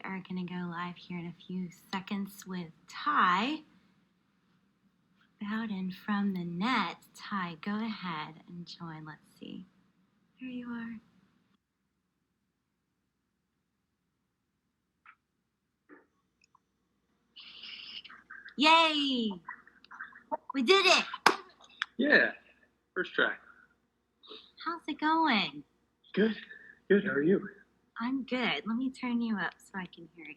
are going to go live here in a few seconds with Ty. Out and from the net. Ty, go ahead and join. Let's see. There you are. Yay! We did it! Yeah, first try. How's it going? Good. How are you? I'm good. Let me turn you up so I can hear you.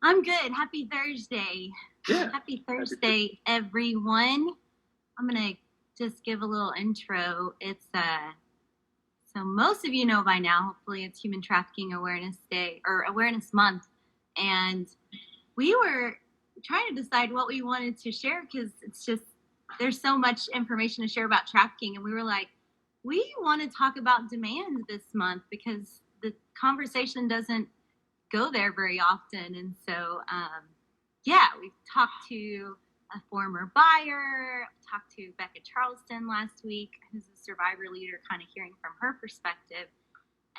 I'm good. Happy Thursday. Yeah. Happy Thursday, everyone. I'm going to just give a little intro. It's so most of you know by now, hopefully it's Human Trafficking Awareness Day or Awareness Month. And we were trying to decide what we wanted to share because it's just, there's so much information to share about trafficking. And we were like, we want to talk about demand this month because the conversation doesn't go there very often. And so, we've talked to a former buyer, talked to Becca Charleston last week, who's a survivor leader, kind of hearing from her perspective.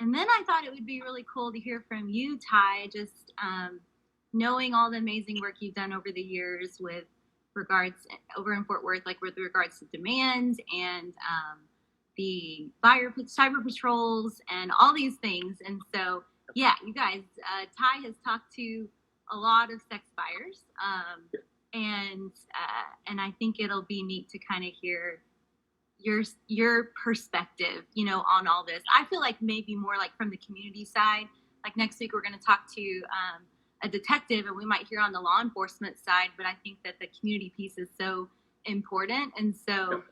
And then I thought it would be really cool to hear from you, Ty, just knowing all the amazing work you've done over the years with regards over in Fort Worth, like with regards to demand and the buyer cyber patrols and all these things. And so, yeah, you guys, Ty has talked to a lot of sex buyers, and I think it'll be neat to kind of hear your perspective, on all this. I feel like maybe more like from the community side. Like next week, we're going to talk to a detective, and we might hear on the law enforcement side. But I think that the community piece is so important, and so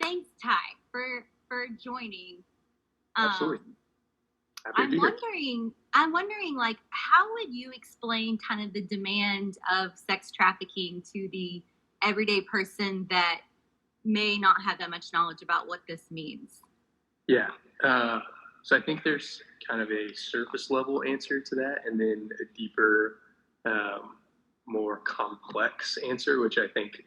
thanks, Ty, for joining. Absolutely. I'm wondering, like, how would you explain kind of the demand of sex trafficking to the everyday person that may not have that much knowledge about what this means? Yeah. So I think there's kind of a surface level answer to that, and then a deeper, more complex answer, which I think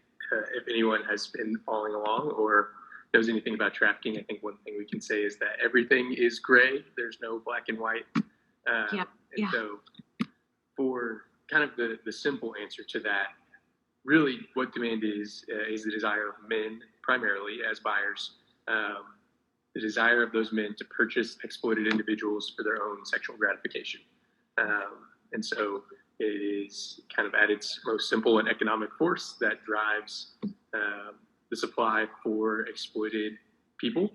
if anyone has been following along or knows anything about trafficking, I think one thing we can say is that everything is gray. There's no black and white. So for kind of the simple answer to that, really what demand is the desire of men, primarily as buyers, the desire of those men to purchase exploited individuals for their own sexual gratification. And so it is kind of at its most simple and economic force that drives the supply for exploited people.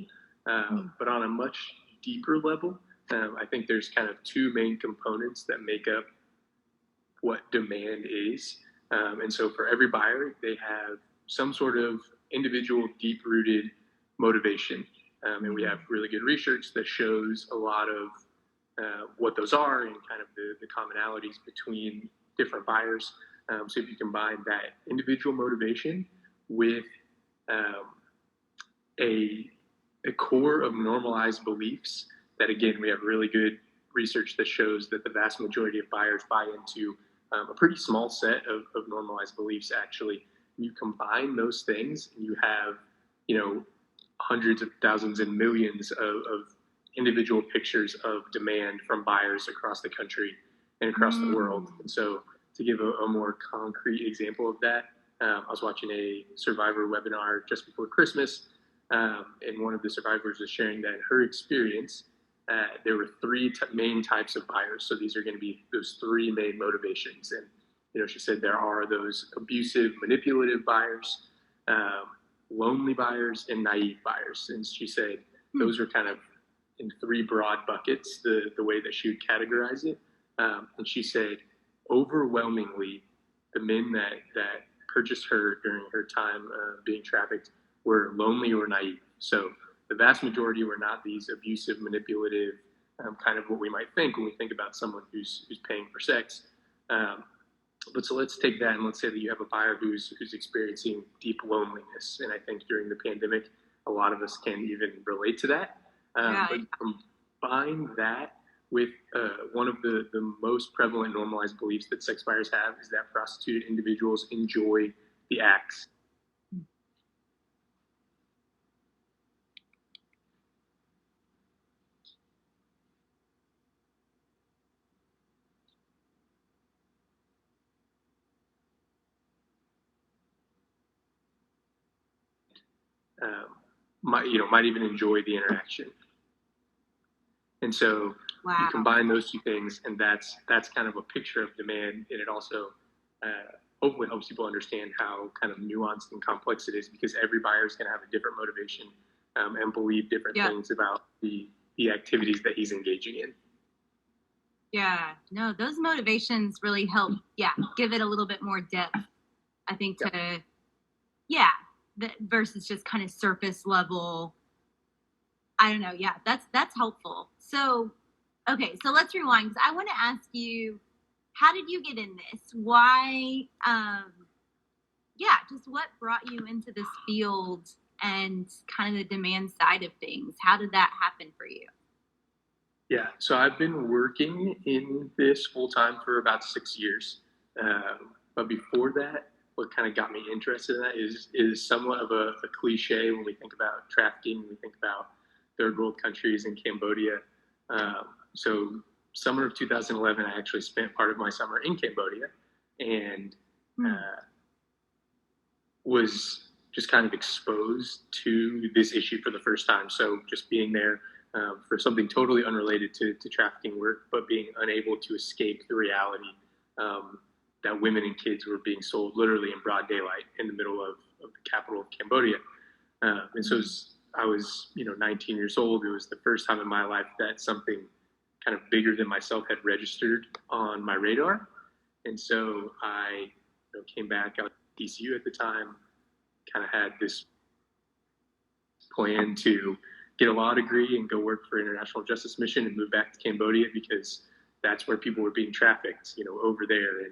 But on a much deeper level, I think there's kind of two main components that make up what demand is. And so for every buyer, they have some sort of individual deep-rooted motivation. And we have really good research that shows a lot of what those are and kind of the commonalities between different buyers. So if you combine that individual motivation with a core of normalized beliefs that, again, we have really good research that shows that the vast majority of buyers buy into a pretty small set of normalized beliefs, actually. You combine those things and you have, hundreds of thousands and millions of individual pictures of demand from buyers across the country and across the world. And so to give a more concrete example of that, I was watching a survivor webinar just before Christmas, and one of the survivors was sharing that in her experience, there were three main types of buyers. So these are going to be those three main motivations. And, she said there are those abusive, manipulative buyers, lonely buyers, and naive buyers. And she said those are kind of in three broad buckets, the way that she would categorize it. And she said, overwhelmingly, the men that purchased her during her time being trafficked were lonely or naive. So the vast majority were not these abusive, manipulative, kind of what we might think when we think about someone who's paying for sex. But so let's take that and let's say that you have a buyer who's experiencing deep loneliness. And I think during the pandemic, a lot of us can even relate to that. But combine that with one of the most prevalent normalized beliefs that sex buyers have is that prostituted individuals enjoy the acts. might even enjoy the interaction. And so you Wow. combine those two things, and that's kind of a picture of demand, and it also hopefully helps people understand how kind of nuanced and complex it is, because every buyer is going to have a different motivation and believe different Yeah. things about the activities that he's engaging in. Yeah. No, those motivations really help. Yeah. Give it a little bit more depth, I think, Yeah. to, yeah, versus just kind of surface level. I don't know. Yeah. That's helpful. So, okay. So let's rewind, because I want to ask you, how did you get in this? Why, yeah, just what brought you into this field and kind of the demand side of things? How did that happen for you? Yeah, so I've been working in this full time for about 6 years. But before that, what kind of got me interested in that is somewhat of a cliche when we think about trafficking. When we think about third world countries and Cambodia. So summer of 2011, I actually spent part of my summer in Cambodia, and Hmm. was just kind of exposed to this issue for the first time. So just being there for something totally unrelated to trafficking work, but being unable to escape the reality that women and kids were being sold literally in broad daylight in the middle of the capital of Cambodia. And so I was, 19 years old. It was the first time in my life that something kind of bigger than myself had registered on my radar. And so I came back out to TCU at the time, kind of had this plan to get a law degree and go work for International Justice Mission and move back to Cambodia, because that's where people were being trafficked, over there.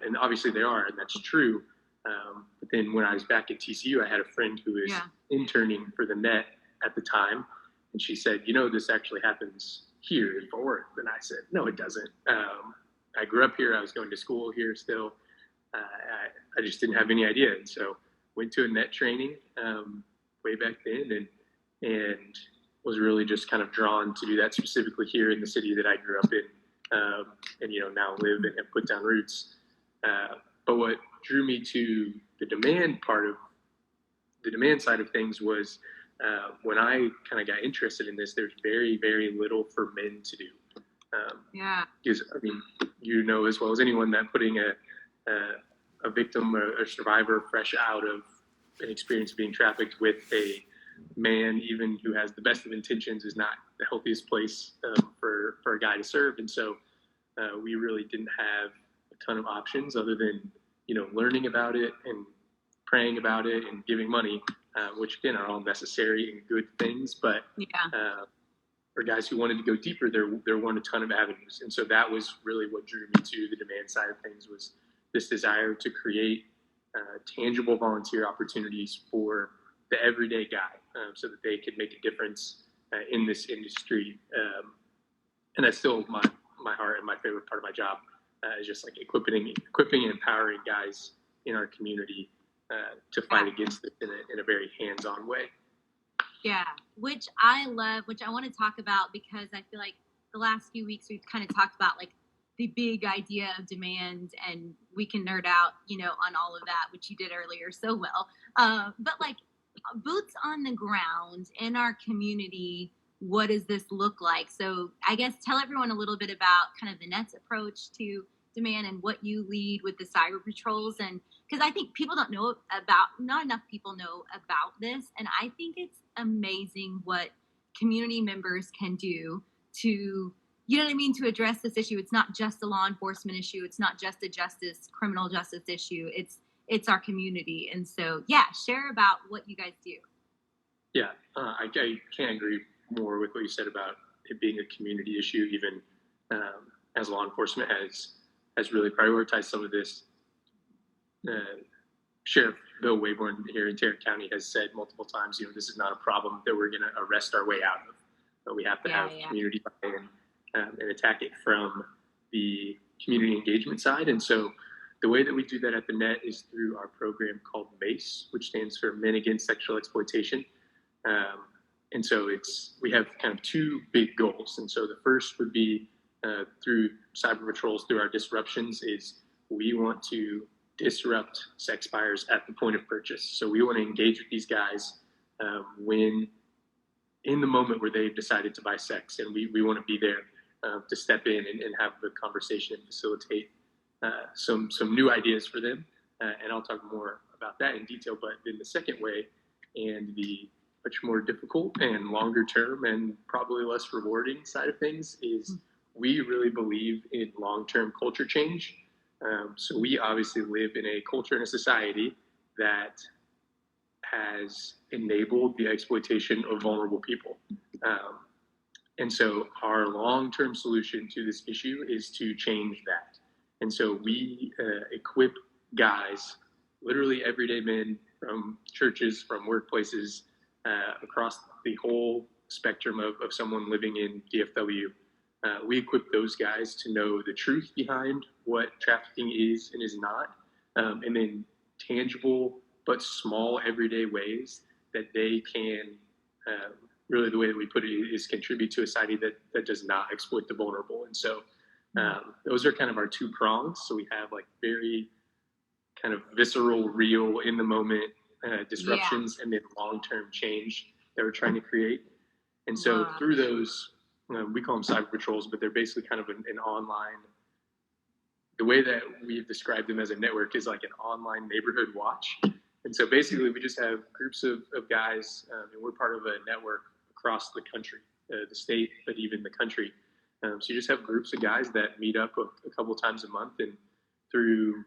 And obviously they are, and that's true. But then when I was back at TCU, I had a friend who was interning for the net at the time, and she said, this actually happens here in Fort Worth. And I said, no, it doesn't. I grew up here. I was going to school here still. I just didn't have any idea. And so went to a net training way back then, and was really just kind of drawn to do that specifically here in the city that I grew up in, and now live and have put down roots. But what drew me to the demand side of things was when I kind of got interested in this, there's very, very little for men to do. Because as well as anyone that putting a victim or a survivor fresh out of an experience of being trafficked with a man, even who has the best of intentions, is not the healthiest place for a guy to serve. And so we really didn't have a ton of options other than learning about it and praying about it and giving money, which again are all necessary and good things. But for guys who wanted to go deeper, there weren't a ton of avenues. And so that was really what drew me to the demand side of things, was this desire to create tangible volunteer opportunities for the everyday guy, so that they could make a difference in this industry. And that's still my heart and my favorite part of my job, is just like equipping and empowering guys in our community to fight against it in a very hands-on way. Yeah, which I love, which I want to talk about, because I feel like the last few weeks we've kind of talked about like the big idea of demand, and we can nerd out, on all of that, which you did earlier so well. But like boots on the ground in our community, what does this look like? So I guess tell everyone a little bit about kind of the Nets approach to demand and what you lead with the cyber patrols. And because I think people don't know about, not enough people know about this, and I think it's amazing what community members can do to, you know what I mean, to address this issue. It's not just a law enforcement issue, it's not just a criminal justice issue, it's our community. And so share about what you guys do. I can't agree more with what you said about it being a community issue. Even as law enforcement has really prioritized some of this. Sheriff Bill Wayborn here in Tarrant County has said multiple times, this is not a problem that we're going to arrest our way out of. But we have to have community buy-in and attack it from the community engagement side. And so the way that we do that at the Net is through our program called MACE, which stands for Men Against Sexual Exploitation. And so we have kind of two big goals. And so the first would be through cyber patrols, through our disruptions, is we want to disrupt sex buyers at the point of purchase. So we want to engage with these guys when in the moment where they've decided to buy sex, and we want to be there to step in and have the conversation and facilitate some new ideas for them. And I'll talk more about that in detail. But then the second way, and the much more difficult and longer term and probably less rewarding side of things, is we really believe in long-term culture change. So we obviously live in a culture and a society that has enabled the exploitation of vulnerable people. Um, and so our long-term solution to this issue is to change that. And so we equip guys, literally everyday men from churches, from workplaces, across the whole spectrum of someone living in DFW. We equip those guys to know the truth behind what trafficking is and is not, and then tangible but small everyday ways that they can really, the way that we put it is contribute to a society that does not exploit the vulnerable. And so those are kind of our two prongs. So we have like very kind of visceral, real, in the moment disruptions, and then long-term change that we're trying to create. And so through those, we call them cyber patrols, but they're basically kind of an online, the way that we've described them as a network is like an online neighborhood watch. And so basically we just have groups of guys, and we're part of a network across the country, the state, but even the country. So you just have groups of guys that meet up a couple times a month, and through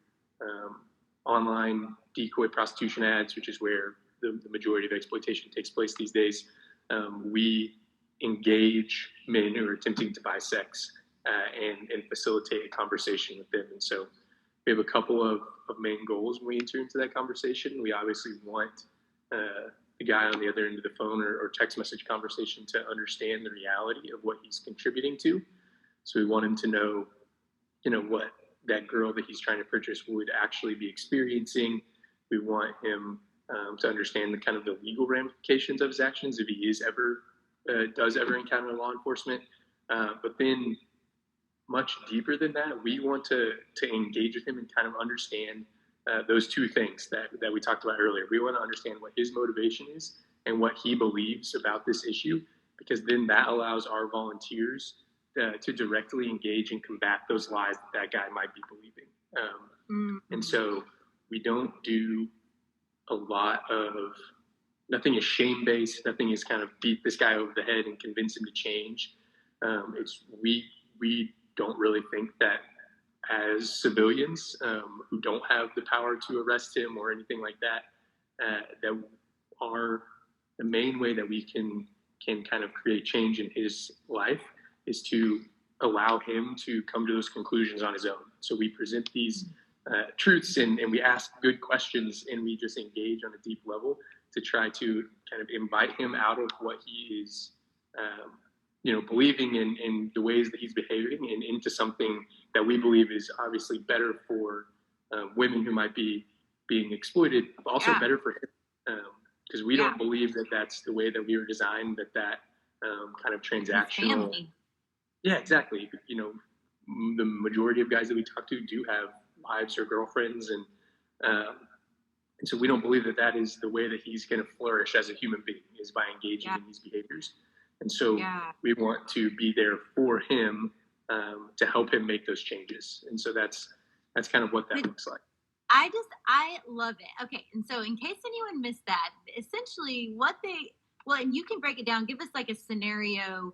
online decoy prostitution ads, which is where the majority of exploitation takes place these days, we engage men who are attempting to buy sex and facilitate a conversation with them. And so we have a couple of main goals when we enter into that conversation. We obviously want the guy on the other end of the phone or text message conversation to understand the reality of what he's contributing to. So we want him to know, what that girl that he's trying to purchase would actually be experiencing. We want him to understand the kind of the legal ramifications of his actions if he is ever does ever encounter law enforcement. But then much deeper than that, we want to engage with him and kind of understand those two things that we talked about earlier. We want to understand what his motivation is and what he believes about this issue, because then that allows our volunteers to directly engage and combat those lies that guy might be believing. And so we don't do a lot of, nothing is shame-based, nothing is kind of beat this guy over the head and convince him to change. It's we don't really think that as civilians who don't have the power to arrest him or anything like that, that are the main way that we can kind of create change in his life is to allow him to come to those conclusions on his own. So we present these truths and we ask good questions, and we just engage on a deep level to try to kind of invite him out of what he is believing in the ways that he's behaving, and into something that we believe is obviously better for women who might be being exploited, but also better for him. Because we don't believe that that's the way that we were designed, that kind of transactional. Yeah, exactly. The majority of guys that we talk to do have wives or girlfriends, and so we don't believe that is the way that he's going to flourish as a human being, is by engaging in these behaviors. And so we want to be there for him to help him make those changes. And so that's kind of what that looks like. I love it. Okay. And so in case anyone missed that, essentially and you can break it down, give us like a scenario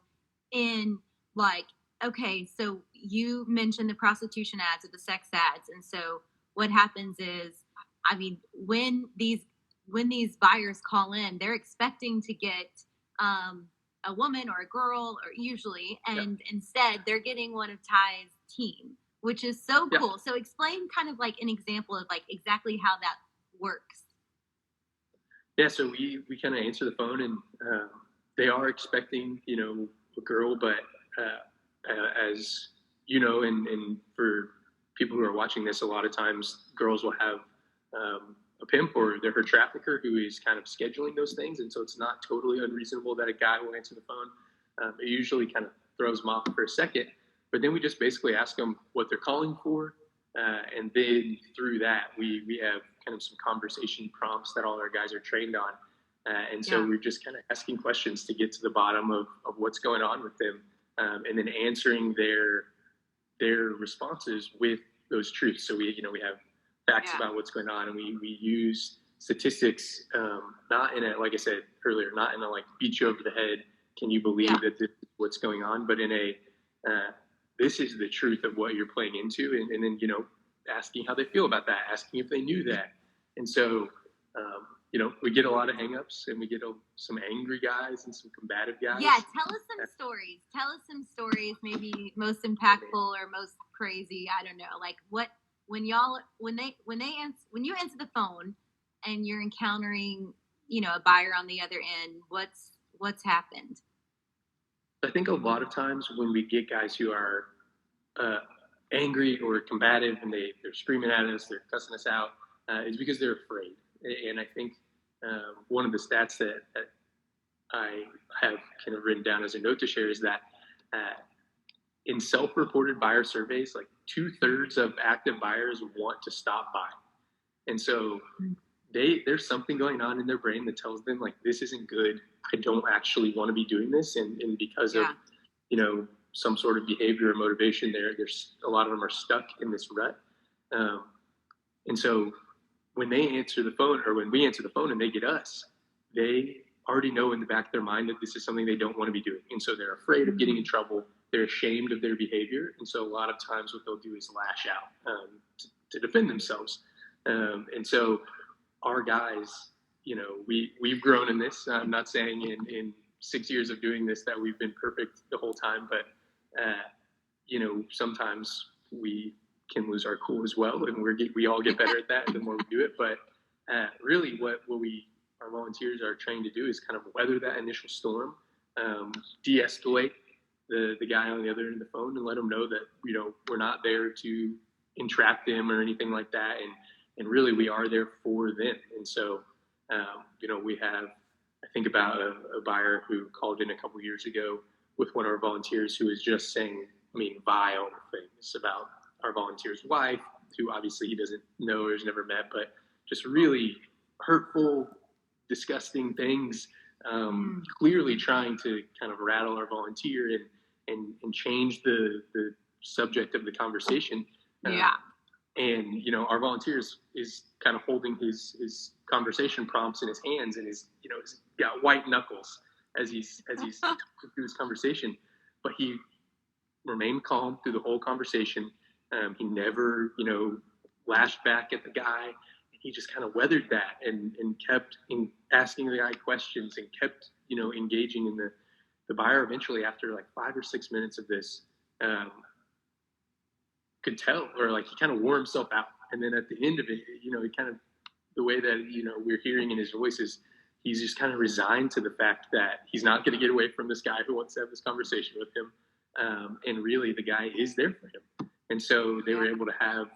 in like, okay, so you mentioned the prostitution ads or the sex ads. And so what happens is, when these buyers call in, they're expecting to get a woman or a girl, or usually, and instead they're getting one of Ty's team, which is so cool. So explain kind of like an example of like exactly how that works. Yeah, so we kind of answer the phone, and they are expecting, a girl, but as you know, and for people who are watching this, a lot of times girls will have a pimp or her trafficker who is kind of scheduling those things. And so it's not totally unreasonable that a guy will answer the phone. It usually kind of throws them off for a second, but then we just basically ask them what they're calling for. And then through that, we have kind of some conversation prompts that all our guys are trained on. And so Yeah. we're just kind of asking questions to get to the bottom of what's going on with them, and then answering their responses with those truths. So we have facts Yeah. about what's going on, and we use statistics, not in a, like I said earlier, not in a like beat you over the head. Can you Yeah. believe that this is what's going on? But in a this is the truth of what you're playing into, and then asking how they feel about that, asking if they knew that, and so we get a lot of hangups, and we get some angry guys and some combative guys. Yeah, tell us some stories. Tell us some stories, maybe most impactful or most crazy. I don't know. Like what when y'all when you answer the phone and you're encountering, a buyer on the other end, what's happened? I think a lot of times when we get guys who are uh, angry or combative, and they're screaming at us, they're cussing us out, is because they're afraid. And I think one of the stats that I have kind of written down as a note to share is that uh, in self-reported buyer surveys, like 2/3 of active buyers want to stop buying. And so there's something going on in their brain that tells them like this isn't good. I don't actually want to be doing this, and because of Yeah. some sort of behavior or motivation, there's a lot of them are stuck in this rut. Um, and so when they answer the phone, or when we answer the phone and they get us, they already know in the back of their mind that this is something they don't want to be doing. And so they're afraid of getting in trouble. They're ashamed of their behavior. And so a lot of times what they'll do is lash out to defend themselves. And so our guys, we've grown in this. I'm not saying in 6 years of doing this that we've been perfect the whole time, but sometimes we can lose our cool as well, and we all get better at that the more we do it. But really, what our volunteers are trained to do is kind of weather that initial storm, de-escalate the guy on the other end of the phone, and let them know that we're not there to entrap them or anything like that, and really we are there for them. And so we have, I think about a buyer who called in a couple years ago with one of our volunteers who was just saying, vile things about our volunteer's wife, who obviously he doesn't know or has never met, but just really hurtful, disgusting things, clearly trying to kind of rattle our volunteer and change the subject of the conversation. Yeah. And our volunteers is kind of holding his conversation prompts in his hands, and he's got white knuckles as he's through his conversation, but he remained calm through the whole conversation. He never lashed back at the guy. He just kind of weathered that and kept asking the guy questions, and kept engaging in the buyer. Eventually, after like 5 or 6 minutes of this, could tell, or like he kind of wore himself out. And then at the end of it, he kind of, the way that we're hearing in his voice is he's just kind of resigned to the fact that he's not going to get away from this guy who wants to have this conversation with him, and really the guy is there for him. And so they were able to have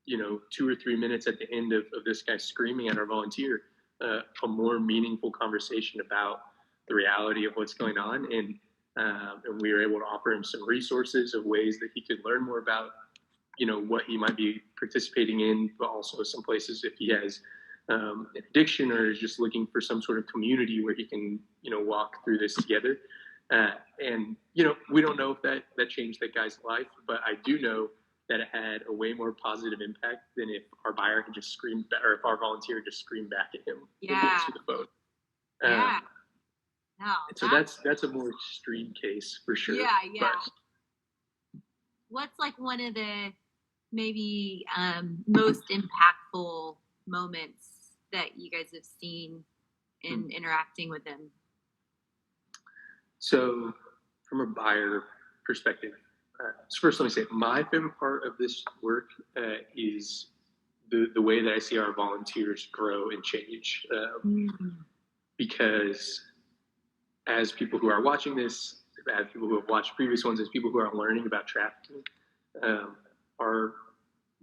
2 or 3 minutes at the end of this guy screaming at our volunteer, a more meaningful conversation about the reality of what's going on, and we were able to offer him some resources of ways that he could learn more about what he might be participating in, but also some places if he has an addiction, or is just looking for some sort of community where he can walk through this together. And we don't know if that changed that guy's life, but I do know that it had a way more positive impact than if our buyer had just screamed, or if our volunteer just screamed back at him through the phone. Yeah. No. So that's a more extreme case for sure. Yeah. Yeah. But what's like one of the maybe most impactful moments that you guys have seen in interacting with them? So, from a buyer perspective, so first let me say my favorite part of this work is the way that I see our volunteers grow and change. Because as people who are watching this, as people who have watched previous ones, as people who are learning about trafficking, are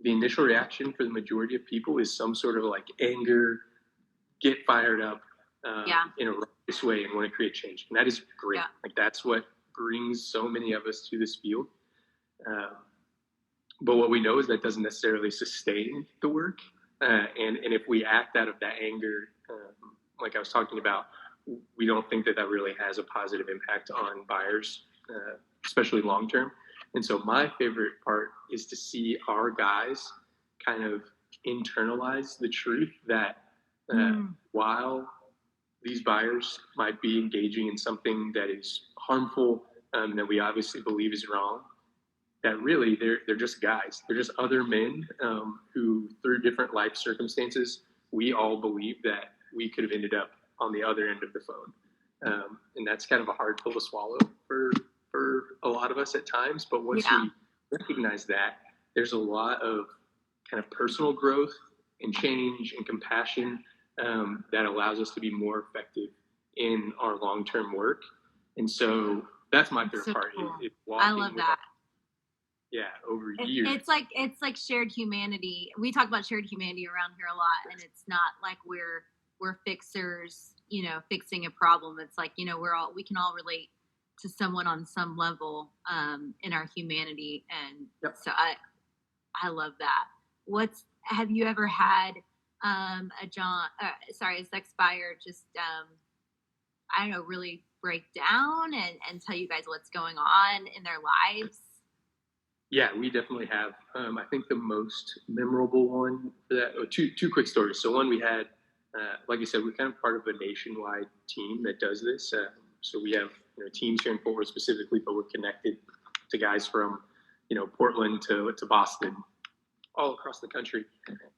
the initial reaction for the majority of people is some sort of like anger, get fired up in a righteous way, and want to create change. And that is great. Yeah. Like that's what brings so many of us to this field. But what we know is that doesn't necessarily sustain the work. And if we act out of that anger, like I was talking about, we don't think that that really has a positive impact on buyers, especially long term. And so my favorite part is to see our guys kind of internalize the truth that while these buyers might be engaging in something that is harmful, that we obviously believe is wrong, that really they're just guys. They're just other men who, through different life circumstances, we all believe that we could have ended up on the other end of the phone, and that's kind of a hard pill to swallow for a lot of us at times. But once we recognize that, there's a lot of kind of personal growth and change and compassion that allows us to be more effective in our long-term work. And so that's my favorite part. Cool. Is walking I love that. Over years. It's like shared humanity. We talk about shared humanity around here a lot, and it's not like we're fixers, fixing a problem. It's like, we can all relate to someone on some level in our humanity, and so I love that. Have you ever had a sex buyer just I don't know, really break down and tell you guys what's going on in their lives? Yeah, we definitely have. I think the most memorable one for that, two quick stories. So one, we had, like I said, we're kind of part of a nationwide team that does this. So we have teams here in Fort Worth specifically, but we're connected to guys from Portland to Boston, all across the country.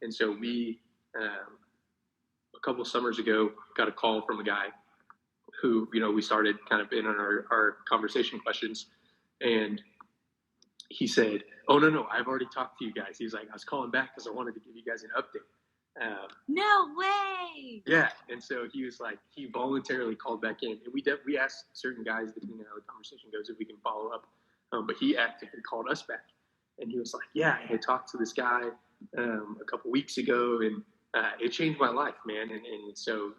And so we, a couple of summers ago, got a call from a guy who we started kind of in on our conversation questions, and he said, "Oh no, I've already talked to you guys." He was like, "I was calling back because I wanted to give you guys an update." No way. Yeah, and so he was like, he voluntarily called back in, and we asked certain guys, depending on how the conversation goes, if we can follow up. But he actively called us back, and he was like, "Yeah, I had talked to this guy a couple weeks ago, and it changed my life, man." And so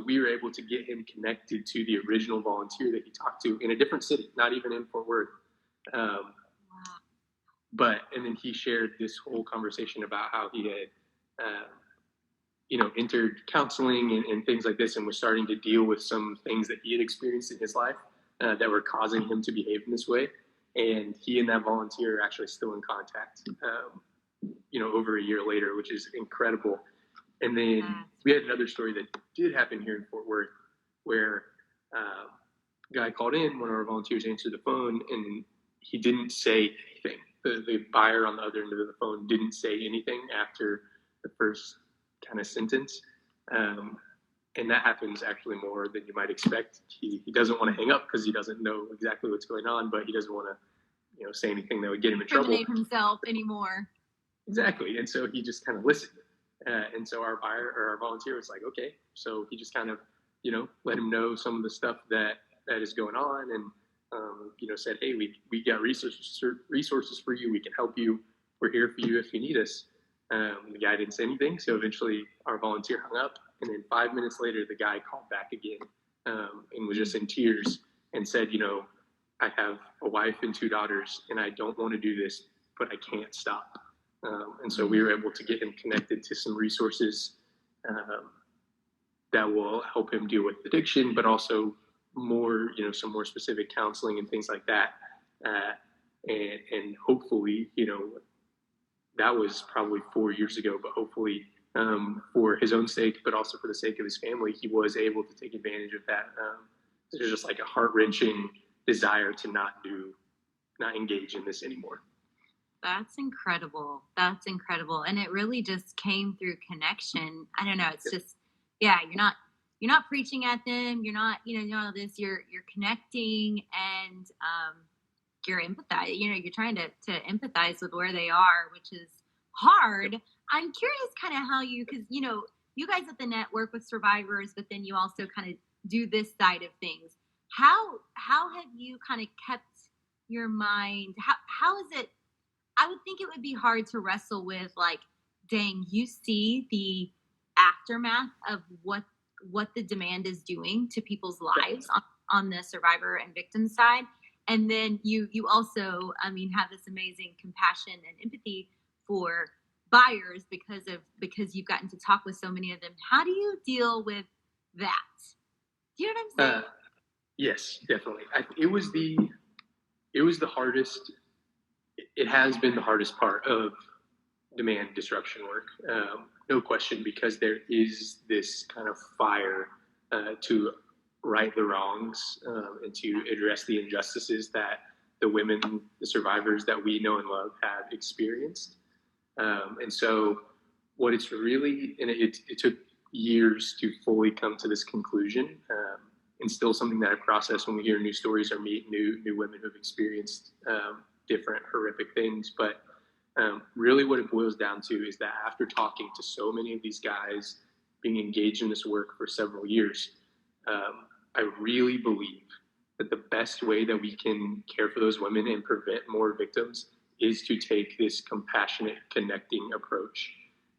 we were able to get him connected to the original volunteer that he talked to in a different city, not even in Fort Worth. And then he shared this whole conversation about how he had, entered counseling and things like this, and was starting to deal with some things that he had experienced in his life that were causing him to behave in this way. And he and that volunteer are actually still in contact, over a year later, which is incredible. And then we had another story that did happen here in Fort Worth, where a guy called in, one of our volunteers answered the phone, and he didn't say anything. The buyer on the other end of the phone didn't say anything after the first kind of sentence. And that happens actually more than you might expect. He doesn't want to hang up because he doesn't know exactly what's going on, but he doesn't want to, say anything that would get him in trouble. Himself anymore. Exactly. And so he just kind of listened. And so our volunteer was like, okay. So he just kind of, let him know some of the stuff that is going on, and said, "Hey, we got resources for you. We can help you. We're here for you if you need us." The guy didn't say anything, so eventually our volunteer hung up, and then 5 minutes later, the guy called back again and was just in tears and said, "I have a wife and 2 daughters, and I don't want to do this, but I can't stop." And so we were able to get him connected to some resources that will help him deal with addiction, but also more, some more specific counseling and things like that. And hopefully, that was probably 4 years ago, but hopefully for his own sake, but also for the sake of his family, he was able to take advantage of that. There's just like a heart-wrenching desire to not engage in this anymore. That's incredible. And it really just came through connection. I don't know. It's just, you're not preaching at them. You're not, this, you're connecting, and you're empathizing, you're trying to empathize with where they are, which is hard. I'm curious kind of how because, you guys at the net work with survivors, but then you also kind of do this side of things. How have you kind of kept your mind? How is it? I would think it would be hard to wrestle with, like, dang, you see the aftermath of what the demand is doing to people's lives on the survivor and victim side. And then you also, have this amazing compassion and empathy for buyers because you've gotten to talk with so many of them. How do you deal with that. Do you know what I'm saying? Yes, definitely. It was the hardest. It has been the hardest part of demand disruption work, no question, because there is this kind of fire to right the wrongs and to address the injustices that the women, the survivors that we know and love, have experienced. And so, what it's really, and it took years to fully come to this conclusion. And still something that I process when we hear new stories or meet new women who've experienced different horrific things. But really, what it boils down to is that after talking to so many of these guys, being engaged in this work for several years, I really believe that the best way that we can care for those women and prevent more victims is to take this compassionate, connecting approach.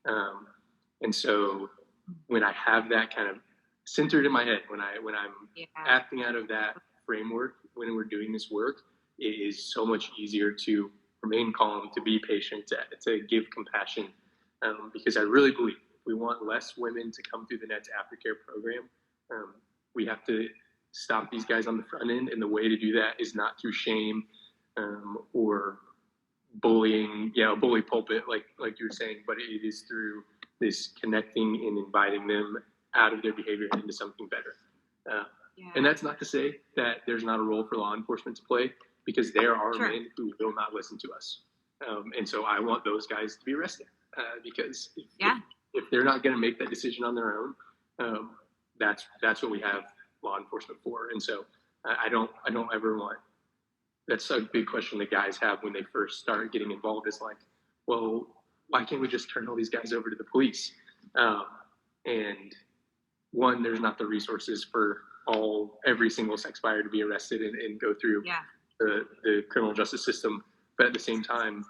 And so, when I have that kind of centered in my head, when I'm acting out of that framework, when we're doing this work, it is so much easier to remain calm, to be patient, to give compassion, because I really believe if we want less women to come through the NET's aftercare program, we have to stop these guys on the front end, and the way to do that is not through shame or bullying, bully pulpit, like you were saying, but it is through this connecting and inviting them out of their behavior into something better. And that's not to say that there's not a role for law enforcement to play, because there are men who will not listen to us. And so I want those guys to be arrested because if they're not going to make that decision on their own, that's what we have law enforcement for. And so I don't ever want. That's a big question that guys have when they first start getting involved. Is like, well, why can't we just turn all these guys over to the police? And one, there's not the resources for every single sex buyer to be arrested and go through the criminal justice system. But at the same time,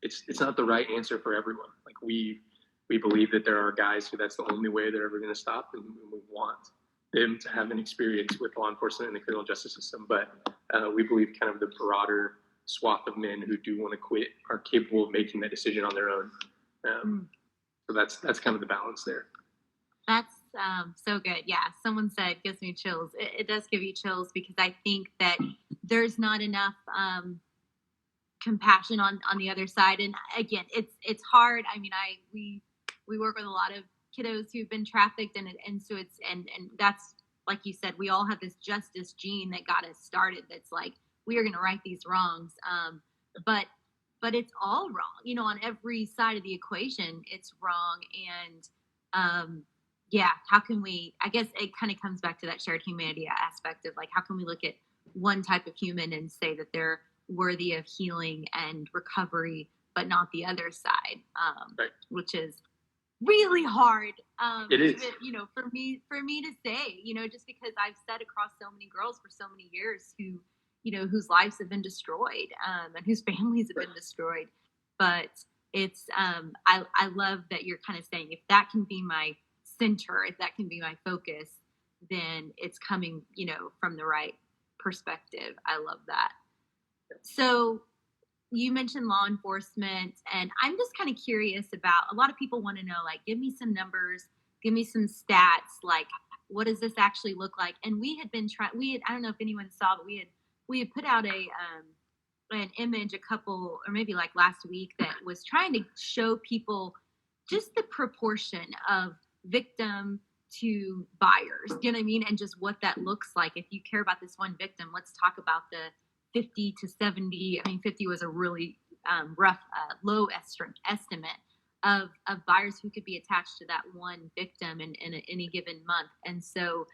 it's not the right answer for everyone. Like we believe that there are guys who that's the only way they're ever going to stop, and we want them to have an experience with law enforcement and the criminal justice system. But we believe kind of the broader swath of men who do want to quit are capable of making that decision on their own. So that's kind of the balance there. That's so good. Yeah, someone said gives me chills. It does give you chills, because I think that there's not enough compassion on the other side. And again, it's hard. I mean, we work with a lot of kiddos who've been trafficked, and so it's and that's, like you said, we all have this justice gene that got us started. That's like, we are going to right these wrongs. But it's all wrong. On every side of the equation, it's wrong. And how can we, I guess it kind of comes back to that shared humanity aspect of like, how can we look at one type of human and say that they're worthy of healing and recovery, but not the other side, which is really hard. It is, for me to say, just because I've sat across so many girls for so many years who, whose lives have been destroyed, and whose families have been destroyed. But it's, I love that you're kind of saying, if that can be my center, if that can be my focus, then it's coming, from the right perspective. I love that. So you mentioned law enforcement, and I'm just kind of curious about, a lot of people want to know, like, give me some numbers, give me some stats, like, what does this actually look like? And we had been trying, I don't know if anyone saw, but we had put out an image a couple, or maybe like last week, that was trying to show people just the proportion of victim to buyers. Do you know what I mean? And just what that looks like. If you care about this one victim, let's talk about the 50 to 70. I mean, 50 was a really rough, low estimate of buyers who could be attached to that one victim in any given month. And so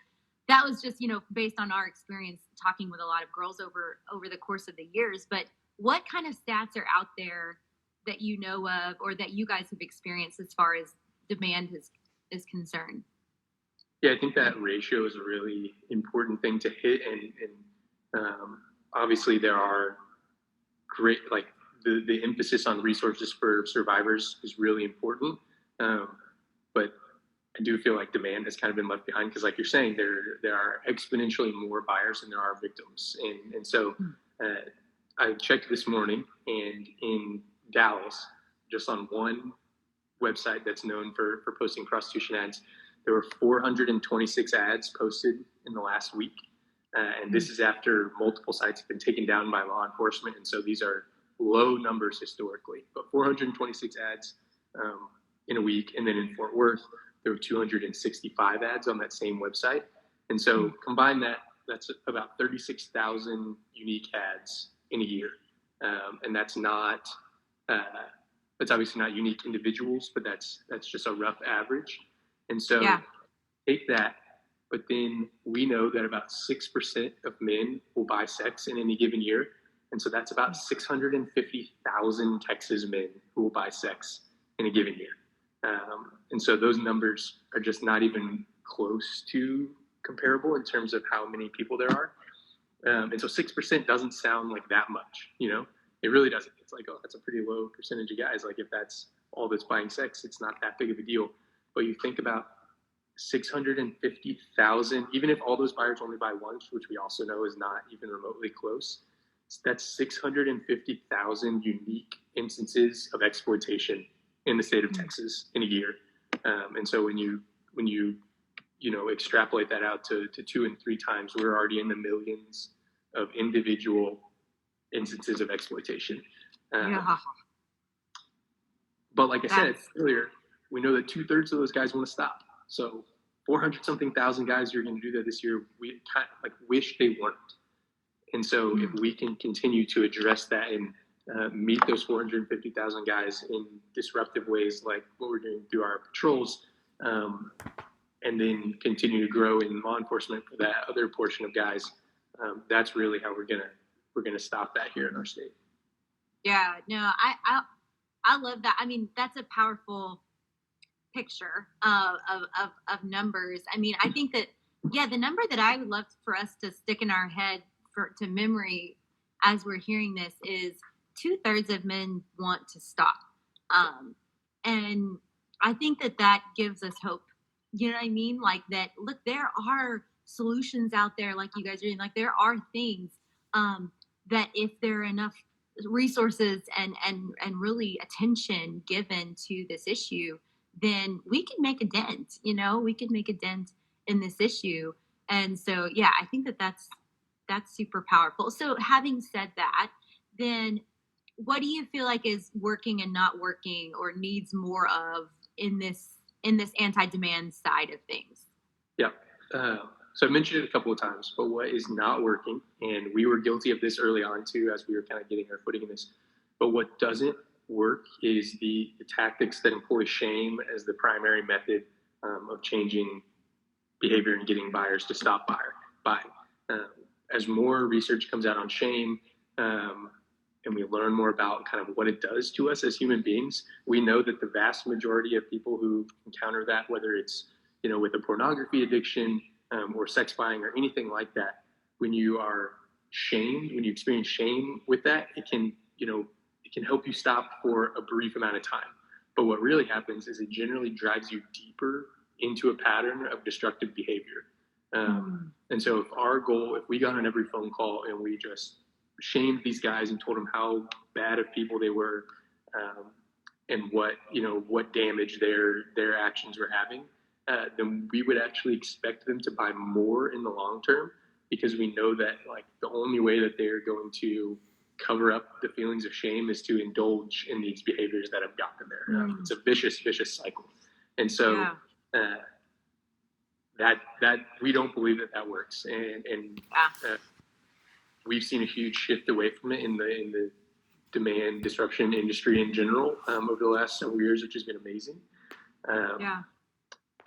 that was just, based on our experience talking with a lot of girls over the course of the years. But what kind of stats are out there that you know of, or that you guys have experienced as far as demand is concerned? Yeah, I think that ratio is a really important thing to hit. And obviously there are great, like the emphasis on resources for survivors is really important. But I do feel like demand has kind of been left behind, because like you're saying, there are exponentially more buyers than there are victims. And so I checked this morning, and in Dallas, just on one website that's known for posting prostitution ads, there were 426 ads posted in the last week. And this is after multiple sites have been taken down by law enforcement. And so these are low numbers historically, but 426 ads in a week. And then in Fort Worth, there were 265 ads on that same website. And so combine that, that's about 36,000 unique ads in a year. And that's not, that's obviously not unique individuals, but that's just a rough average. And so take that, but then we know that about 6% of men will buy sex in any given year. And so that's about 650,000 Texas men who will buy sex in a given year. And so those numbers are just not even close to comparable in terms of how many people there are. And so 6% doesn't sound like that much, you know, it really doesn't. It's like, oh, that's a pretty low percentage of guys. Like if that's all that's buying sex, it's not that big of a deal. But you think about 650,000, even if all those buyers only buy once, which we also know is not even remotely close, that's 650,000 unique instances of exploitation in the state of Texas in a year. And so when you extrapolate that out to 2 and 3 times, we're already in the millions of individual instances of exploitation. But like I said earlier, we know that 2/3 of those guys want to stop. So 400-something thousand guys who are going to do that this year, we kind of like wish they weren't. And so if we can continue to address that and meet those 450,000 guys in disruptive ways like what we're doing through our patrols, and then continue to grow in law enforcement for that other portion of guys, that's really how we're gonna stop that here in our state. Yeah, no, I love that. I mean, that's a powerful picture of numbers. I mean, I think that the number that I would love for us to stick in our head to memory as we're hearing this is 2/3 of men want to stop, and I think that gives us hope. You know what I mean? Like that. Look, there are solutions out there, like you guys are doing. Like there are things that if there are enough resources and really attention given to this issue, then we can make a dent. You know, we could make a dent in this issue. And so, yeah, I think that's super powerful. So, having said that, then what do you feel like is working and not working, or needs more of in this anti-demand side of things? Yeah. So I mentioned it a couple of times, but what is not working, and we were guilty of this early on too, as we were kind of getting our footing in this, but what doesn't work is the tactics that employ shame as the primary method of changing behavior and getting buyers to stop buying. As more research comes out on shame, and we learn more about kind of what it does to us as human beings, we know that the vast majority of people who encounter that, whether it's with a pornography addiction or sex buying or anything like that, when you are shamed, when you experience shame with that, it can help you stop for a brief amount of time. But what really happens is it generally drives you deeper into a pattern of destructive behavior. And so if we got on every phone call and we just shamed these guys and told them how bad of people they were, and what damage their actions were having, then we would actually expect them to buy more in the long term, because we know that like the only way that they're going to cover up the feelings of shame is to indulge in these behaviors that have gotten there. It's a vicious cycle. And so that we don't believe that works. And we've seen a huge shift away from it in the demand disruption industry in general over the last several years, which has been amazing.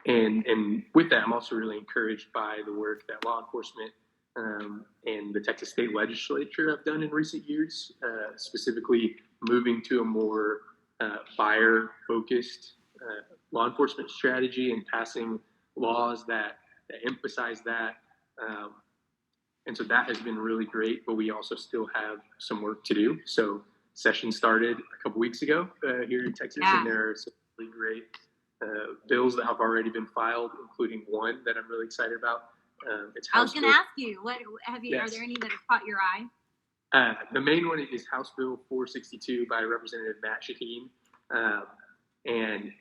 And with that, I'm also really encouraged by the work that law enforcement and the Texas state legislature have done in recent years, specifically moving to a more buyer-focused law enforcement strategy and passing laws that emphasize that. And so that has been really great, but we also still have some work to do. So session started a couple weeks ago here in Texas, and there are some really great bills that have already been filed, including one that I'm really excited about. I was going to ask you, what have you? Yes. Are there any that have caught your eye? The main one is House Bill 462 by Representative Matt Shaheen, and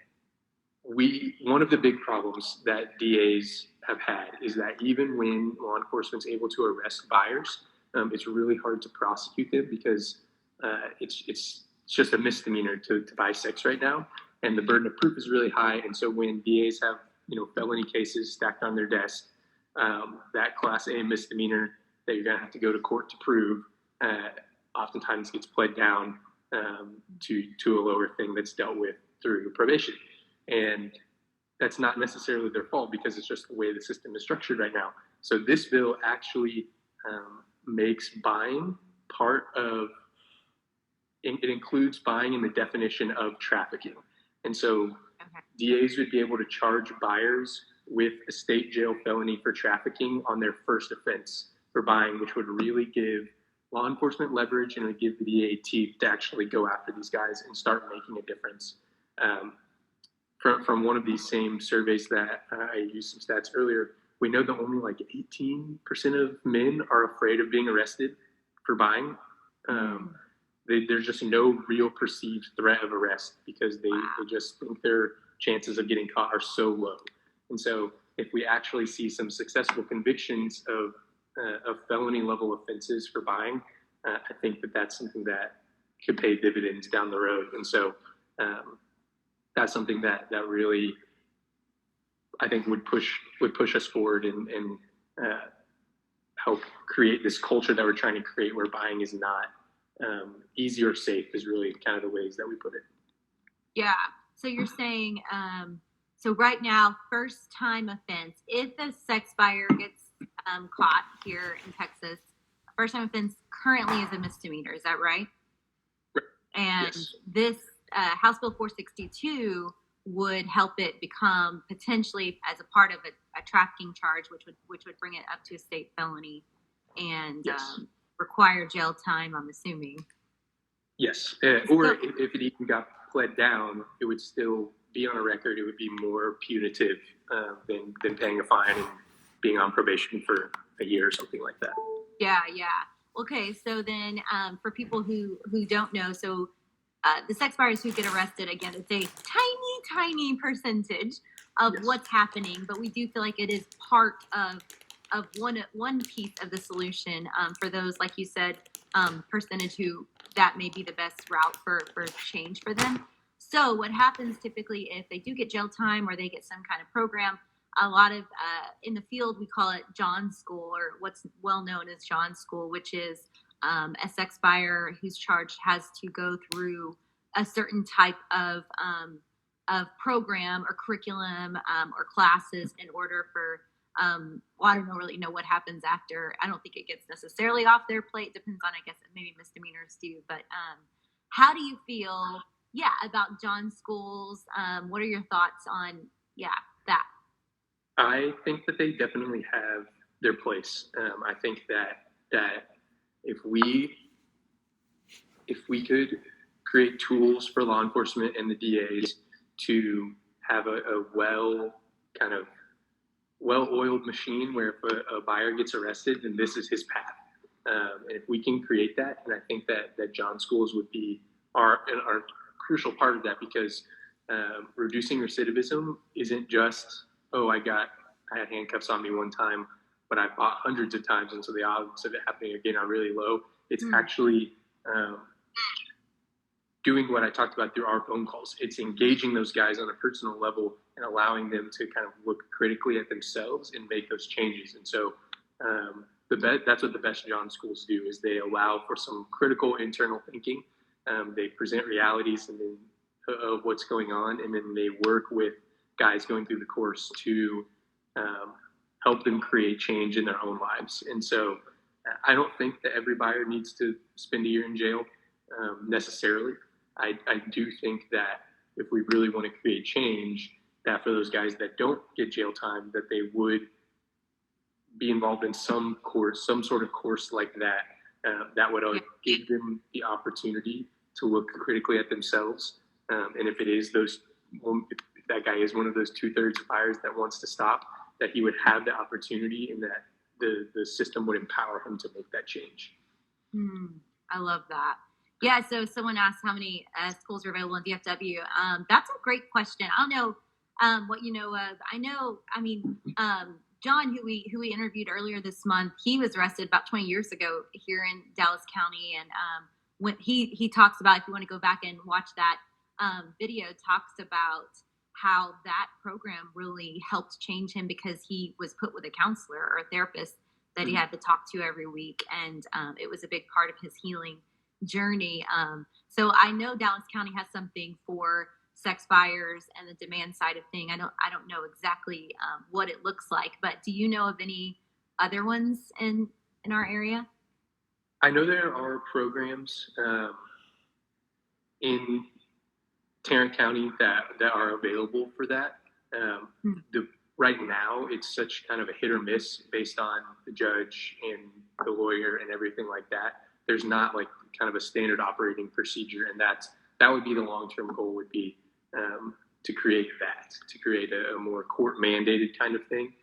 One of the big problems that DAs have had is that even when law enforcement's able to arrest buyers, it's really hard to prosecute them because it's just a misdemeanor to buy sex right now, and the burden of proof is really high. And so when DAs have felony cases stacked on their desk, that Class A misdemeanor that you're going to have to go to court to prove, oftentimes gets pled down to a lower thing that's dealt with through probation. And that's not necessarily their fault because it's just the way the system is structured right now. So this bill actually makes buying part of it includes buying in the definition of trafficking. And so DAs would be able to charge buyers with a state jail felony for trafficking on their first offense for buying, which would really give law enforcement leverage and would give the DA teeth to actually go after these guys and start making a difference. From one of these same surveys that I used some stats earlier, we know that only like 18% of men are afraid of being arrested for buying. There's just no real perceived threat of arrest because they just think their chances of getting caught are so low. And so if we actually see some successful convictions of felony level offenses for buying, I think that that's something that could pay dividends down the road. And so that's something that really, I think, would push us forward and help create this culture that we're trying to create where buying is not easy or safe is really kind of the ways that we put it. Yeah. So you're saying, so right now, first time offense, if a sex buyer gets caught here in Texas, first time offense currently is a misdemeanor. Is that right? And yes. This House Bill 462 would help it become potentially as a part of a trafficking charge, which would bring it up to a state felony and yes. Require jail time, I'm assuming. Yes, or if it even got pled down, it would still be on a record. It would be more punitive than paying a fine and being on probation for a year or something like that. Yeah. Okay, so then for people who don't know, so the sex buyers who get arrested, again, it's a tiny percentage of yes. what's happening, but we do feel like it is part of one piece of the solution for those, like you said, percentage who that may be the best route for change for them. So what happens typically if they do get jail time or they get some kind of program, a lot of in the field we call it John School, or what's well known as John School, which is a sex buyer who's charged has to go through a certain type of program or curriculum or classes in order for I don't really know what happens after. I don't think it gets necessarily off their plate. Depends on, I guess, maybe misdemeanors do. But how do you feel, about John Schools? What are your thoughts on, that? I think that they definitely have their place. I think that if we could create tools for law enforcement and the DAs to have a well-oiled machine where if a buyer gets arrested, then this is his path. And if we can create that, and I think that John Schools would be our crucial part of that, because reducing recidivism isn't just, I had handcuffs on me one time, but I bought hundreds of times, and so the odds of it happening again are really low. It's actually doing what I talked about through our phone calls. It's engaging those guys on a personal level and allowing them to kind of look critically at themselves and make those changes. And so that's what the best John Schools do, is they allow for some critical internal thinking. They present realities of what's going on, and then they work with guys going through the course to help them create change in their own lives. And so I don't think that every buyer needs to spend a year in jail necessarily. I do think that if we really want to create change, that for those guys that don't get jail time, that they would be involved in some sort of course like that, that would give them the opportunity to look critically at themselves. And if that guy is one of those 2/3 of buyers that wants to stop, that he would have the opportunity and that the system would empower him to make that change. I love that. Yeah, so someone asked how many schools are available in DFW. That's a great question. I don't know. what you know of. I know. I mean, John, who we interviewed earlier this month, he was arrested about 20 years ago here in Dallas County, and when he talks about, if you want to go back and watch that video, talks about how that program really helped change him because he was put with a counselor or a therapist that he had to talk to every week, and it was a big part of his healing journey. So I know Dallas County has something for sex buyers and the demand side of thing. I don't know exactly what it looks like, but do you know of any other ones in our area? I know there are programs in Tarrant County that are available for that. The right now it's such kind of a hit or miss based on the judge and the lawyer and everything like that. There's not like kind of a standard operating procedure, and that would be the long-term goal, would be to create a more court mandated kind of thing.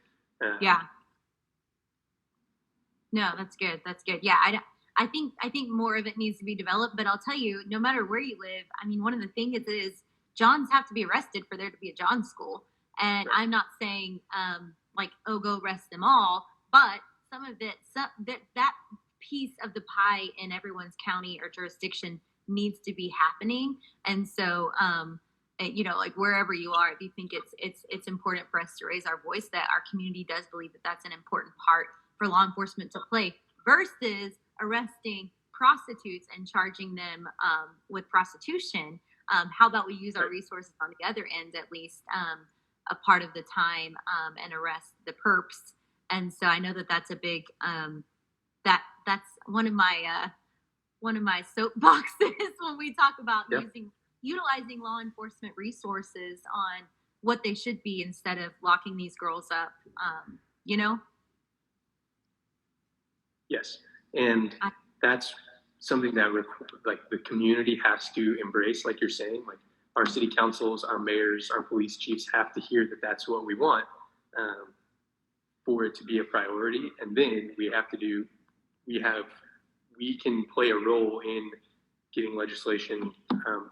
Yeah. No, that's good. That's good. Yeah, I think more of it needs to be developed. But I'll tell you, no matter where you live, I mean, one of the things is Johns have to be arrested for there to be a John school. And Right. I'm not saying like, oh, go arrest them all, but some of it, that piece of the pie in everyone's county or jurisdiction needs to be happening. And so, you know, like wherever you are, if you think it's important for us to raise our voice, that our community does believe that that's an important part for law enforcement to play, versus arresting prostitutes and charging them with prostitution. How about we use our resources on the other end, at least a part of the time, and arrest the perps? And so I know that that's a big that's one of my soapboxes when we talk about Yep. utilizing law enforcement resources on what they should be instead of locking these girls up. You know, Yes, and I, that's something that like the community has to embrace. Like you're saying, like our city councils, our mayors, our police chiefs have to hear that that's what we want, um, for it to be a priority. And then we have we can play a role in getting legislation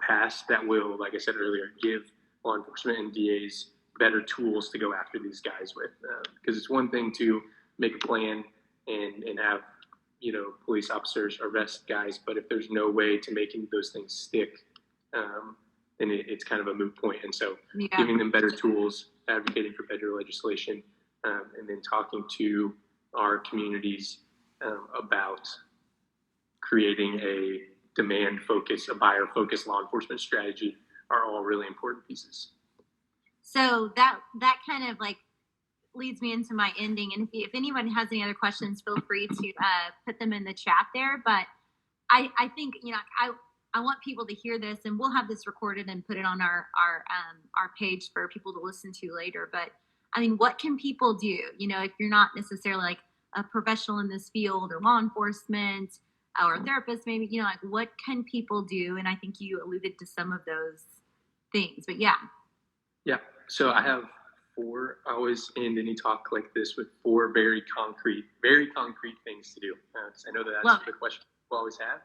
passed that will, like I said earlier, give law enforcement and DAs better tools to go after these guys with. Because it's one thing to make a plan and have police officers arrest guys, but if there's no way to making those things stick, then it's kind of a moot point. And so, yeah. giving them better tools, advocating for better legislation, and then talking to our communities about creating a demand focus, a buyer focused law enforcement strategy are all really important pieces. So that kind of like leads me into my ending. And if anyone has any other questions, feel free to put them in the chat there. But I think, you know, I want people to hear this, and we'll have this recorded and put it on our page for people to listen to later. But I mean, what can people do? You know, if you're not necessarily like a professional in this field or law enforcement or a therapist, maybe, you know, like what can people do? And I think you alluded to some of those things, but yeah. Yeah. So I have four. I always end any talk like this with four very concrete things to do. I know that's the question people always have.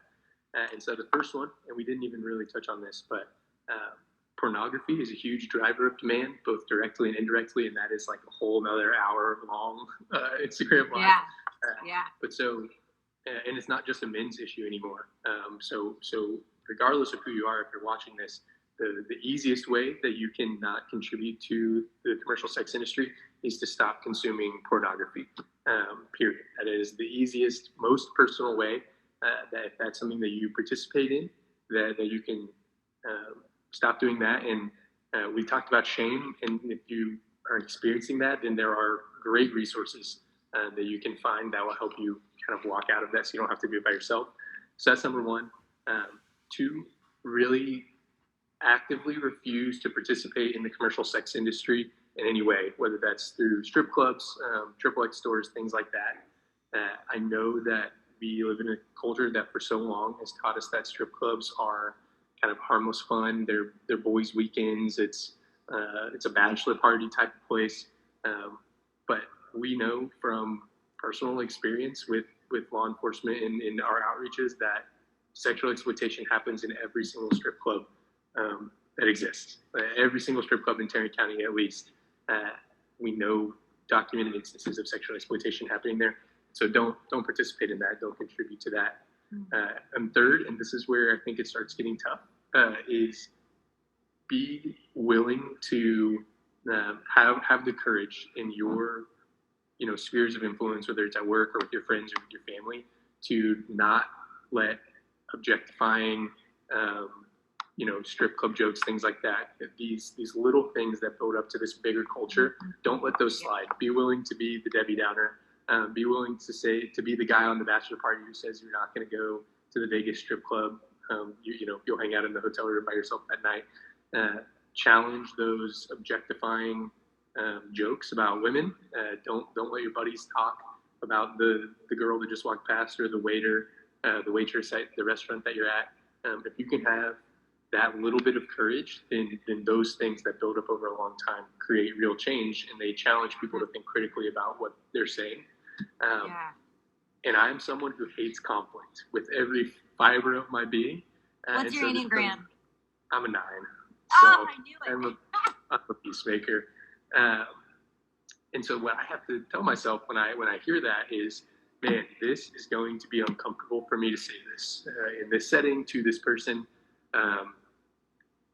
And so the first one, and we didn't even really touch on this, but pornography is a huge driver of demand, both directly and indirectly, and that is like a whole another hour long Instagram live. Yeah. But so, and it's not just a men's issue anymore. So regardless of who you are, if you're watching this, the easiest way that you can not contribute to the commercial sex industry is to stop consuming pornography. Period. That is the easiest, most personal way. That if that's something that you participate in, that you can stop doing that. And we talked about shame, and if you are experiencing that, then there are great resources that you can find that will help you kind of walk out of that, so you don't have to do it by yourself. So that's number one. Two, really actively refuse to participate in the commercial sex industry in any way, whether that's through strip clubs, triple X stores, things like that. I know that we live in a culture that for so long has taught us that strip clubs are kind of harmless fun. They're boys' weekends. It's a bachelor party type of place. But we know from personal experience with law enforcement in our outreaches that sexual exploitation happens in every single strip club. that exists. Every single strip club in Tarrant County, at least, we know documented instances of sexual exploitation happening there. So don't participate in that. Don't contribute to that. And third, and this is where I think it starts getting tough, is be willing to have the courage in your spheres of influence, whether it's at work or with your friends or with your family, to not let objectifying strip club jokes, things like that, these little things that build up to this bigger culture, don't let those slide. Be willing to be the Debbie Downer. Be willing to be the guy on the bachelor party who says you're not going to go to the Vegas strip club. You'll hang out in the hotel room by yourself at night. Challenge those objectifying jokes about women. Don't let your buddies talk about the girl that just walked past, or the waiter, the waitress at the restaurant that you're at. If you can have that little bit of courage, then those things that build up over a long time create real change, and they challenge people to think critically about what they're saying. And I'm someone who hates conflict with every fiber of my being. What's your Enneagram? I'm a 9. So I knew it. I'm a peacemaker. And so what I have to tell myself when I hear that is, man, this is going to be uncomfortable for me to say this in this setting to this person.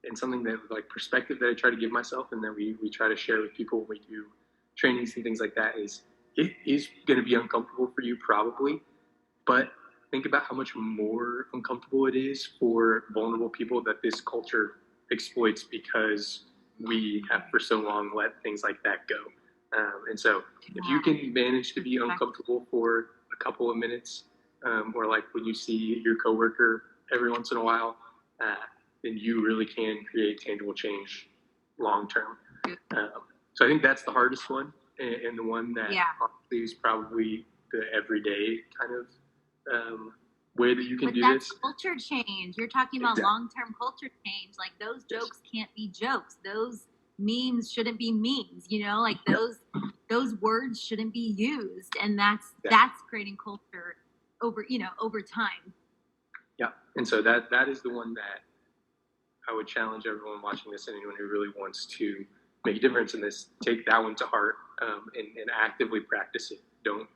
And something that, like, perspective that I try to give myself and that we try to share with people when we do trainings and things like that is, it is going to be uncomfortable for you probably, but think about how much more uncomfortable it is for vulnerable people that this culture exploits, because we have for so long let things like that go. And so if you can manage to be uncomfortable for a couple of minutes, or like when you see your coworker every once in a while, then you really can create tangible change long term. So I think that's the hardest one, and the one that is probably the everyday kind of way that you can do that's this. Culture change. You're talking about long-term culture change. Like, those jokes can't be jokes. Those memes shouldn't be memes. Like those words shouldn't be used, and that's creating culture over time. Yeah, and so that is the one that I would challenge everyone watching this, and anyone who really wants to make a difference in this, take that one to heart, and actively practice it. Don't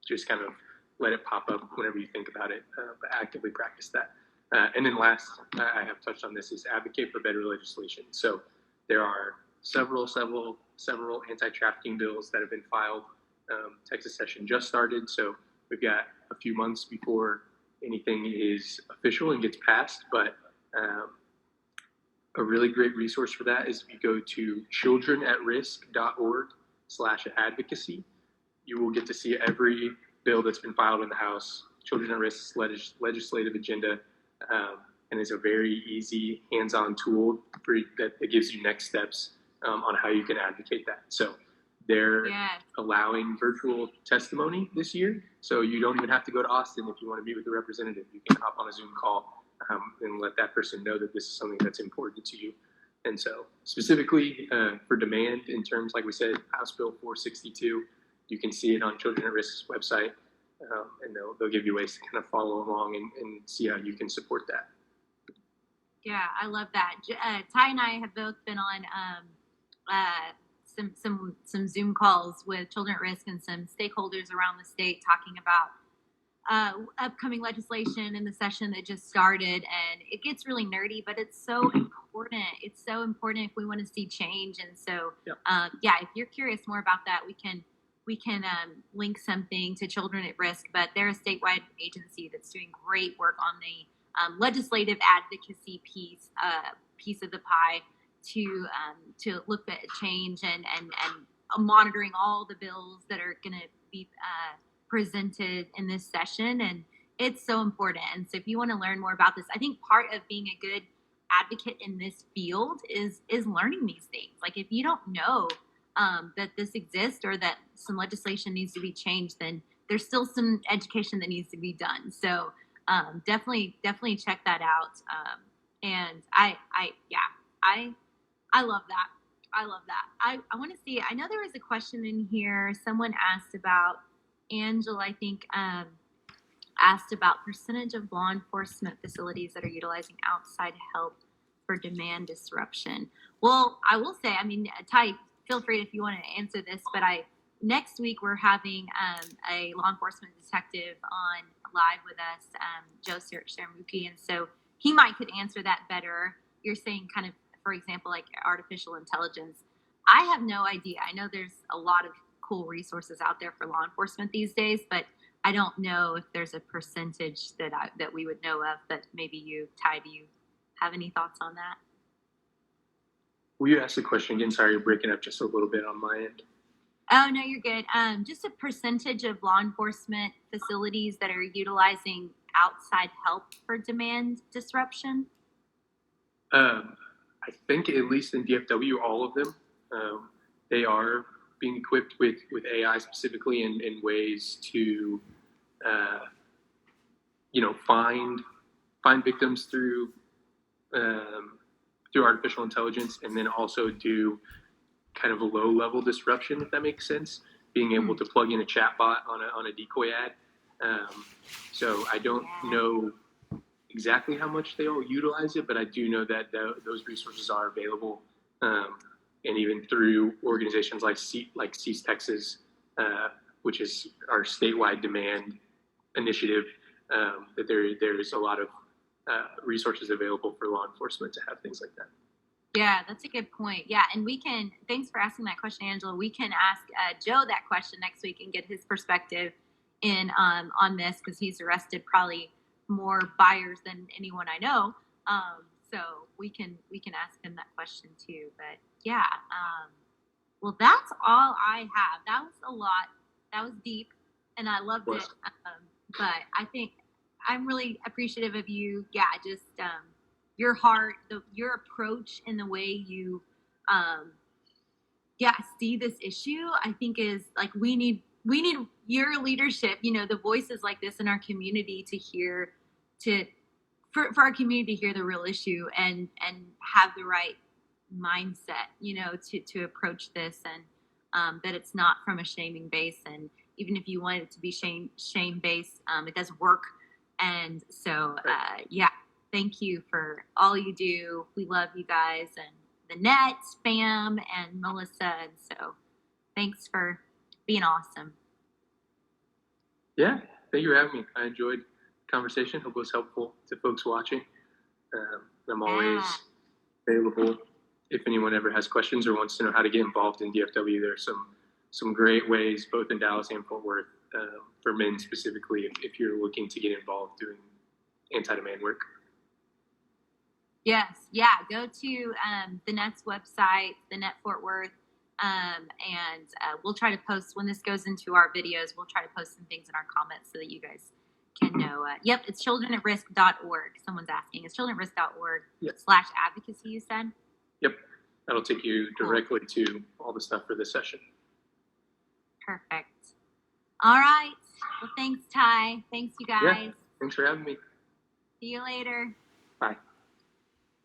just kind of let it pop up whenever you think about it, but actively practice that. And then last, I have touched on this, is advocate for better legislation. So there are several anti-trafficking bills that have been filed. Texas session just started, so we've got a few months before anything is official and gets passed, but a really great resource for that is if you go to childrenatrisk.org/advocacy. You will get to see every bill that's been filed in the House, Children at Risk legislative agenda, and it's a very easy hands-on tool that gives you next steps on how you can advocate that. So they're allowing virtual testimony this year, so you don't even have to go to Austin if you want to meet with a representative. You can hop on a Zoom call and let that person know that this is something that's important to you. And so specifically for demand, in terms, like we said, House Bill 462, you can see it on Children at Risk's website, and they'll give you ways to kind of follow along and see how you can support that. Yeah, I love that. Ty and I have both been on some Zoom calls with Children at Risk and some stakeholders around the state, talking about upcoming legislation in the session that just started, and it gets really nerdy, but it's so important. It's so important if we want to see change. And so, if you're curious more about that, we can link something to Children at Risk, but they're a statewide agency that's doing great work on the legislative advocacy piece of the pie to look at change and monitoring all the bills that are going to be presented in this session. And it's so important. And so if you want to learn more about this, I think part of being a good advocate in this field is learning these things. Like, if you don't know that this exists or that some legislation needs to be changed, then there's still some education that needs to be done. So definitely check that out. And I love that. I love that. I want to see, I know there was a question in here. Someone asked about, Angela, I think, asked about percentage of law enforcement facilities that are utilizing outside help for demand disruption. Well, I will say, I mean, Ty, feel free if you want to answer this, but next week we're having a law enforcement detective on live with us, Joe Sharamuki, and so he might could answer that better. You're saying kind of, for example, like artificial intelligence. I have no idea. I know there's a lot of cool resources out there for law enforcement these days, but I don't know if there's a percentage that we would know of. But maybe you, Ty, do you have any thoughts on that? Will you ask the question again? Sorry, you're breaking up just a little bit on my end. Oh, no, you're good. Just a percentage of law enforcement facilities that are utilizing outside help for demand disruption. I think at least in DFW, all of them, they are being equipped with AI specifically in ways to, find victims through artificial intelligence, and then also do kind of a low level disruption, if that makes sense. Being able to plug in a chat bot on a decoy ad. So I don't know exactly how much they all utilize it, but I do know that those resources are available, and even through organizations like Cease Texas, which is our statewide demand initiative, that there is a lot of resources available for law enforcement to have things like that. Yeah, that's a good point. Yeah, and thanks for asking that question, Angela. We can ask Joe that question next week and get his perspective on this, because he's arrested probably more buyers than anyone I know. So we can ask him that question too. But yeah, well, that's all I have. That was a lot. That was deep, and I loved it. But I think I'm really appreciative of you. Yeah, just your heart, your approach, and the way you see this issue, I think is like we need your leadership, the voices like this in our community to hear, for our community to hear the real issue and have the right mindset, to approach this, and that it's not from a shaming base. And even if you want it to be shame based, it doesn't work. And so, thank you for all you do. We love you guys, and the net, Spam, and Melissa. And so thanks for being awesome. Yeah, thank you for having me. I enjoyed the conversation. Hope it was helpful to folks watching. I'm always available if anyone ever has questions or wants to know how to get involved in DFW. There's some great ways, both in Dallas and Fort Worth, for men specifically, if you're looking to get involved doing anti-demand work. Yes, yeah. Go to the Net's website, the Net Fort Worth, and we'll try to post when this goes into our videos. We'll try to post some things in our comments so that you guys can know. Yep, it's childrenatrisk.org. Someone's asking. It's childrenatrisk.org /advocacy. You said. Yep, that'll take you directly to all the stuff for this session. Perfect. All right. Well, thanks, Ty. Thanks, you guys. Yeah, thanks for having me. See you later. Bye.